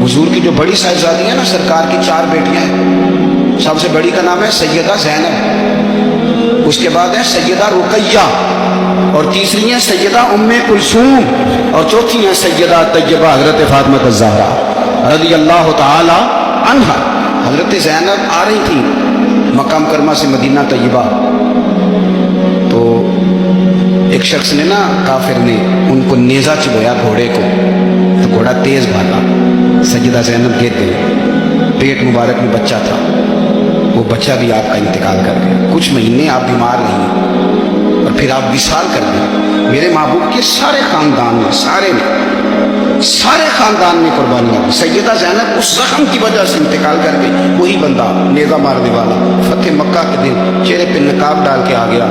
حضور کی جو بڑی صاحبزادی ہے نا، سرکار کی 4 بیٹیاں ہیں، سب سے بڑی کا نام ہے سیدہ زینب، اس کے بعد ہے سیدہ رقیہ، اور تیسری ہیں سیدہ ام کلثوم، اور چوتھی ہیں سیدہ طیبہ حضرت فاطمہ الزہرا رضی اللہ تعالی عنہا۔ حضرت زینب آ رہی تھی مکہ مکرمہ سے مدینہ طیبہ، تو ایک شخص نے نا، کافر نے ان کو نیزہ چبویا گھوڑے کو، تو گھوڑا تیز بھاگا، سیدہ زینب گر گئی، پیٹ مبارک میں بچہ تھا، وہ بچہ بھی آپ کا انتقال کر گیا، کچھ مہینے آپ بیمار رہی اور پھر آپ وصال کر گئے۔ میرے محبوب کے سارے خاندان میں، سارے خاندان میں قربانیاں دی۔ سیدہ زینب اس زخم کی وجہ سے انتقال کر گئی، وہی بندہ نیزہ مارنے والا فتح مکہ کے دن چہرے پہ نقاب ڈال کے آ گیا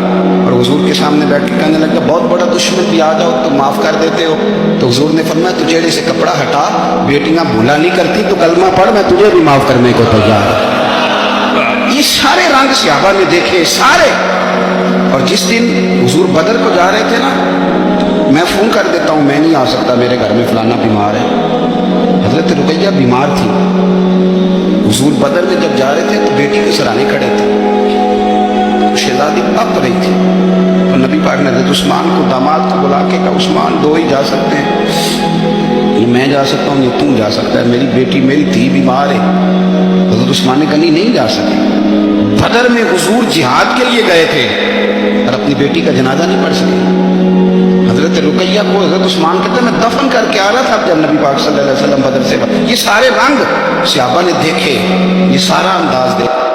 اور حضور کے سامنے بیٹھ کے کہنے لگا بہت بڑا دشمن بھی آ جاؤ تو معاف کر دیتے ہو؟ تو حضور نے فرمایا تو چہرے سے کپڑا ہٹا، بیٹیاں بھولا نہیں کرتی تو کلمہ پڑھ، میں تجھے بھی معاف کرنے کو تیار ہوں۔ یہ سارے رنگ صحابہ نے دیکھے، سارے۔ اور جس دن حضور بدر کو جا رہے تھے نا، میں فون کر دیتا ہوں میں نہیں آ سکتا، میرے گھر میں فلانا بیمار ہے۔ حضرت رقیہ بیمار تھی، حضور بدر میں جب جا رہے تھے تو بیٹی کے سرانے کھڑے تھے، شہزادی کپ رہی تھی، تو نبی پاک نے حضرت عثمان کو، داماد کو بلا کے کہا عثمان 2 ہی جا سکتے ہیں، میں جا سکتا ہوں یا تم جا سکتا ہے، میری بیٹی میری تھی بیمار ہے۔ حضرت عثمان نے کہا نہیں جا سکے۔ بدر میں حضور جہاد کے لیے گئے تھے اور اپنی بیٹی کا جنازہ نہیں پڑھ سکے۔ حضرت رقیہ کو حضرت عثمان کہتے ہیں میں دفن کر کے آ رہا تھا جب نبی پاک صلی اللہ علیہ وسلم بدر سے۔ یہ سارے رنگ صحابہ نے دیکھے، یہ سارا انداز دیکھا۔